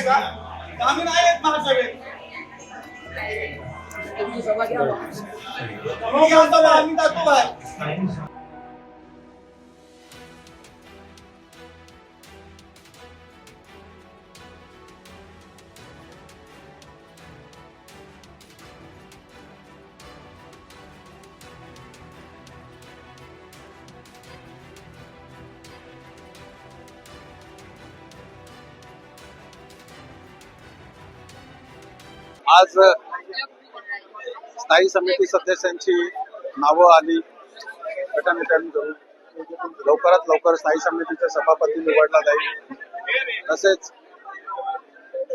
का? आम्ही नाही येत महासभेत. आम्ही जातो बाहेर. आज स्थायी समिती सदस्यांची नावं आली गटनेत्यांकडून. लवकरात लवकर स्थायी समितीचा सभापती निवडला जाईल. तसेच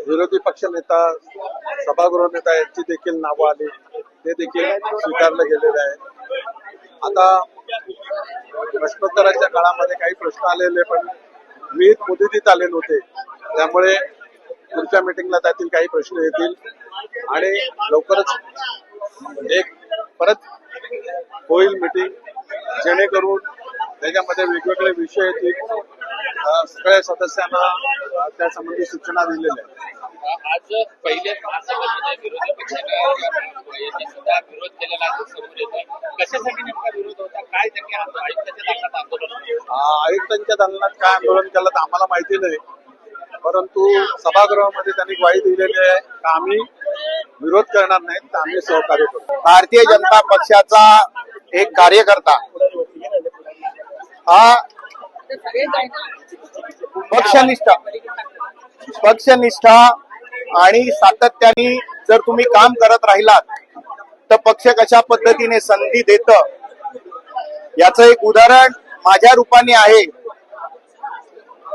विरोधी पक्ष नेता, सभागृह नेता यांची देखील नावं आली, ते देखील स्वीकारले गेलेले आहे. आता प्रश्नोत्तराच्या काळामध्ये काही प्रश्न आलेले पण विहित मुदतीत आले नव्हते, त्यामुळे पुढच्या मीटिंगला त्यातील काही प्रश्न येतील आणि लवकरच एक परत होईल मीटिंग, जेणेकरून त्याच्यामध्ये वेगवेगळे विषय येतील. सगळ्या सदस्यांना त्या संबंधी सूचना दिलेल्या आहेत. आज पहिले विरोधी पक्षाने सुद्धा विरोध केलेला कशासाठी नेमका विरोध होता? काय त्यांनी आयुक्तांच्या दालनात आंदोलन? आयुक्तांच्या दालनात काय आंदोलन केलं तर आम्हाला माहिती नाही, परंतु सभागृहामध्ये त्यांनी ग्वाही दिलेली आहे की आम्ही विरोध करणार नाही, तर आम्ही सहकार्य करू. भारतीय जनता पक्षाचा एक कार्यकर्ता हा पक्षनिष्ठा आणि सातत्याने जर तुम्ही काम करत राहिलात तर पक्ष कशा पद्धतीने संधी देत याचं एक उदाहरण माझ्या रूपाने आहे.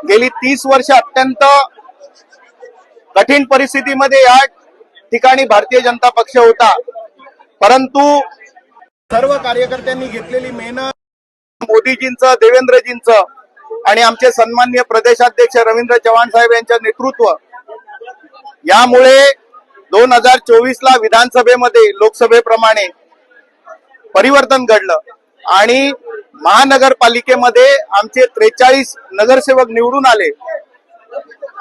गेली 30 वर्ष अत्यंत कठीण परिस्थितीमध्ये या ठिकाणी भारतीय जनता पक्ष होता, परंतु सर्व कार्यकर्त्यांनी घेतलेली मेहनत, मोदीजींचं, देवेंद्रजींचं आणि आमचे सन्माननीय प्रदेशाध्यक्ष रवींद्र चव्हाण साहेब यांच्या नेतृत्व यामुळे 2024 ला विधानसभेमध्ये लोकसभेप्रमाणे परिवर्तन घडलं आणि महानगरपालिकेमध्ये आमचे 43 नगरसेवक निवडून आले.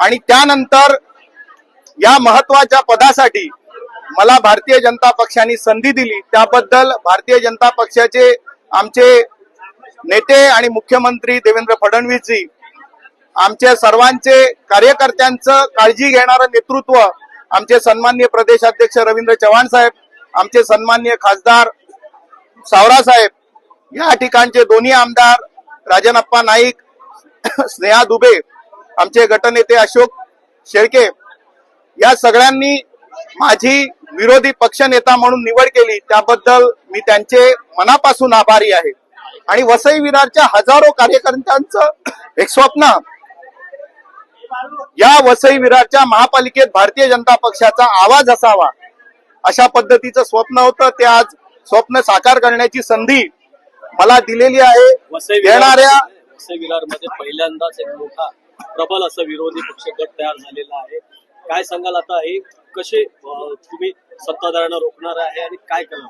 आणि त्यानंतर या महत्वाच्या पदासाठी मला भारतीय जनता पक्षाने संधी दिली, त्याबद्दल भारतीय जनता पक्षाचे आमचे नेते आणि मुख्यमंत्री देवेंद्र फडणवीसजी, आमच्या सर्वांचे कार्यकर्त्यांचं काळजी घेणारं नेतृत्व आमचे सन्माननीय प्रदेशाध्यक्ष रवींद्र चव्हाण साहेब, आमचे सन्माननीय खासदार सावरा साहेब, या ठिकाणचे दोन्ही आमदार राजनप्पा नाईक, स्नेहा दुबे, आमचे गटनेते अशोक शेळके, या सगळ्यांनी माझी विरोधी पक्षनेता म्हणून निवड केली, त्याबद्दल मी त्यांचे मनापासून आभारी आहे. आणि वसई विरारच्या हजारो कार्यकर्त्यांचं एक स्वप्न, या वसई विरारच्या महापालिकेत भारतीय जनता पक्षाचा आवाज असावा, अशा पद्धतीचं स्वप्न होतं. ते आज स्वप्न साकार करण्याची संधी मला दिलेली आहे. येणाऱ्या वसई विरारमध्ये पहिल्यांदाच एक मोठा प्रबल असं विरोधी पक्ष गट तयार झालेला आहे. काय सांगाल आता हे कसे तुम्ही सत्ताधाऱ्यांना रोखणार आहे आणि काय करणार?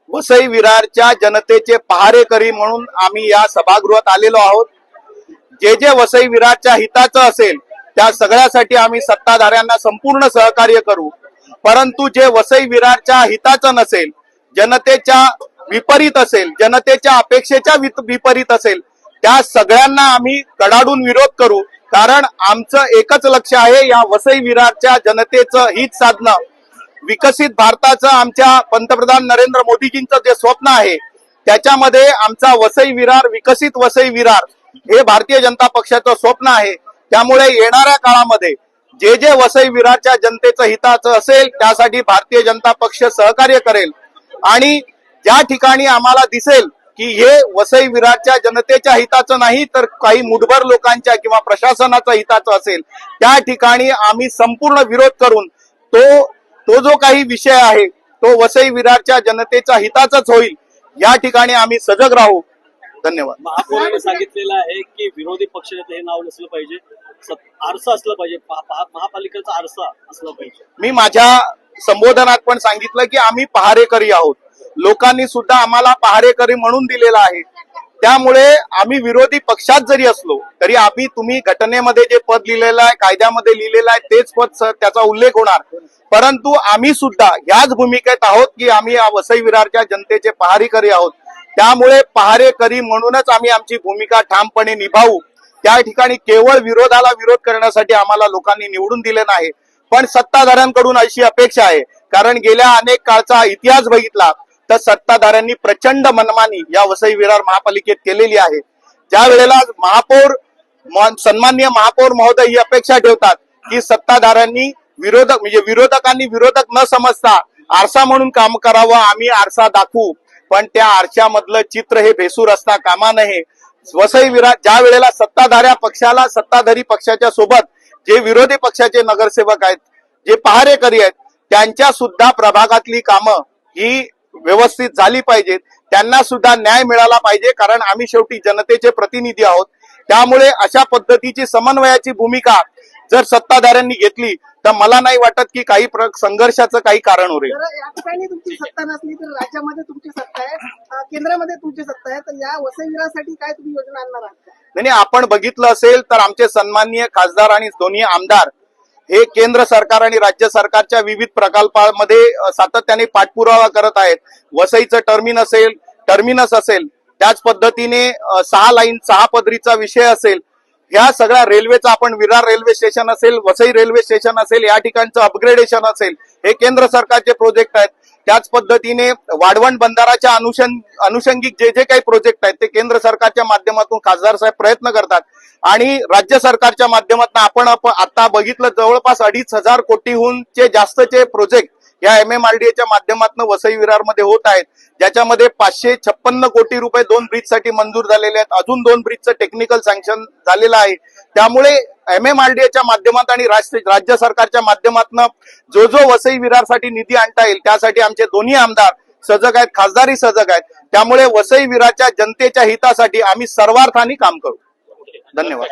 वसई विरारच्या जनतेचे पहारेकरी म्हणून आम्ही या सभागृहात आलेलो आहोत. जे जे वसई विरारच्या हिताचं असेल त्या सगळ्यासाठी आम्ही सत्ताधाऱ्यांना संपूर्ण सहकार्य करू, परंतु जे वसई विरारच्या हिताचं नसेल, जनतेच्या विपरीत असेल, जनतेच्या अपेक्षेच्या विपरीत असेल, त्या सगळ्यांना आम्ही कडाडून विरोध करू. कारण आमचं एकच लक्ष आहे, या वसई विरारच्या जनतेचं हित साधणं. विकसित भारताचं आमच्या पंतप्रधान नरेंद्र मोदीजींचं जे स्वप्न आहे त्याच्यामध्ये आमचा वसई विरार, विकसित वसई विरार हे भारतीय जनता पक्षाचं स्वप्न आहे. त्यामुळे येणाऱ्या काळामध्ये जे जे वसई विरारच्या जनतेचं हिताचं असेल त्यासाठी भारतीय जनता पक्ष सहकार्य करेल. आणि ज्या ठिकाणी आम्हाला दिसेल की हे वसई विरारच्या जनतेच्या हिताचं नाही तर काही मुठभर लोकांच्या किंवा प्रशासनाच्या हिताचं असेल, त्या ठिकाणी आम्ही संपूर्ण विरोध करून तो जो काही विषय आहे तो वसई विरारच्या जनतेच्या हिताचाच होईल, या ठिकाणी आम्ही सजग राहू. धन्यवाद. महापौरांनी सांगितलेलं आहे की विरोधी पक्षनेते हे नाव नसलं पाहिजे, आरसा असलं पाहिजे, महापालिकेचा आरसा असला पाहिजे. मी माझ्या संबोधनात पण सांगितलं की आम्ही पहारेकरी आहोत. लोकांनी सुद्धा आम्हाला पहारेकरी म्हणून दिलेला आहे. त्यामुळे आम्ही विरोधी पक्षात जरी असलो तरी आम्ही तुम्ही घटनेमध्ये जे पद लिहिलेलं आहे, कायद्यामध्ये लिहिलेलं आहे तेच पद त्याचा उल्लेख होणार. परंतु आम्ही सुद्धा ह्याच भूमिकेत आहोत की आम्ही या वसई विरारच्या जनतेचे पहारेकरी आहोत. त्यामुळे पहारेकरी म्हणूनच आम्ही आमची भूमिका ठामपणे निभावू. त्या ठिकाणी केवळ विरोधाला विरोध करण्यासाठी आम्हाला लोकांनी निवडून दिले नाही, पण सत्ताधाऱ्यांकडून अशी अपेक्षा आहे. कारण गेल्या अनेक काळचा इतिहास बघितला तर सत्ताधाऱ्यांनी प्रचंड मनमानी या वसई विरार महापालिकेत केलेली आहे. ज्या वेळेला महापौर सन्माननीय महापौर महोदय ही अपेक्षा ठेवतात की सत्ताधाऱ्यांनी विरोधकांनी विरोधक न समजता आरसा म्हणून काम करावं, आम्ही आरसा दाखवू, पण त्या आरशामधलं चित्र हे भेसूर असता कामा नये. वसई विरार ज्या वेळेला सत्ताधारी पक्षाच्या सोबत जे विरोधी पक्षाचे नगरसेवक आहेत, जे पहारेकरी आहेत, त्यांच्या सुद्धा प्रभागातली कामं ही व्यवस्थित झाली पाहिजेत. त्यांना सुद्धा न्याय मिळाला पाहिजे, कारण आम्ही शेवटी जनतेचे प्रतिनिधी आहोत. त्यामुळे अशा पद्धतीची समन्वयाची भूमिका जर सत्ताधाऱ्यांनी घेतली तर मला नाही वाटत की काही संघर्षाचं काही कारण उरेल. या ठिकाणी तुमची सत्ता नसली तर राज्यामध्ये तुमची सत्ता आहे, केंद्रामध्ये तुमची सत्ता आहे, तर या वसई विरारसाठी काय तुम्ही योजना आणणार आहात? नाही, आपण बघितलं असेल तर आमचे सन्माननीय खासदार आणि दोन्ही आमदार हे केंद्र सरकार आणि राज्य सरकारच्या विविध प्रकल्पांमध्ये सातत्याने पाठपुरावा करत आहेत. वसईचं टर्मिनस असेल, त्याच पद्धतीने 6 पदरीचा विषय असेल, ह्या सगळ्या रेल्वेचा आपण विरार रेल्वे स्टेशन असेल, वसई रेल्वे स्टेशन असेल, या ठिकाणचं अपग्रेडेशन असेल, हे केंद्र सरकारचे प्रोजेक्ट आहेत. त्याच पद्धतीने वाढवण बंदराच्या अनुषंगिक जे काही प्रोजेक्ट आहेत ते केंद्र सरकारच्या माध्यमातून खासदार साहेब प्रयत्न करतात. आणि राज्य सरकारच्या माध्यमातून आपण आता बघितलं जवळपास 2,500 कोटीहूनचे जास्तचे प्रोजेक्ट या MMRDAच्या माध्यमातून वसई विरारमध्ये होत आहेत, ज्याच्यामध्ये 556 कोटी रुपये 2 ब्रिजसाठी मंजूर झालेले आहेत. अजून 2 ब्रिजचं टेक्निकल सँक्शन झालेलं आहे. त्यामुळे MMRDAच्या माध्यमातून आणि राज्य सरकारच्या माध्यमातून जो वसई विरारसाठी निधी आणता येईल त्यासाठी आमचे दोन्ही आमदार सजग आहेत, खासदारही सजग आहेत. त्यामुळे वसई विरारच्या जनतेच्या हितासाठी आम्ही सर्वार्थाने काम करू. धन्यवाद.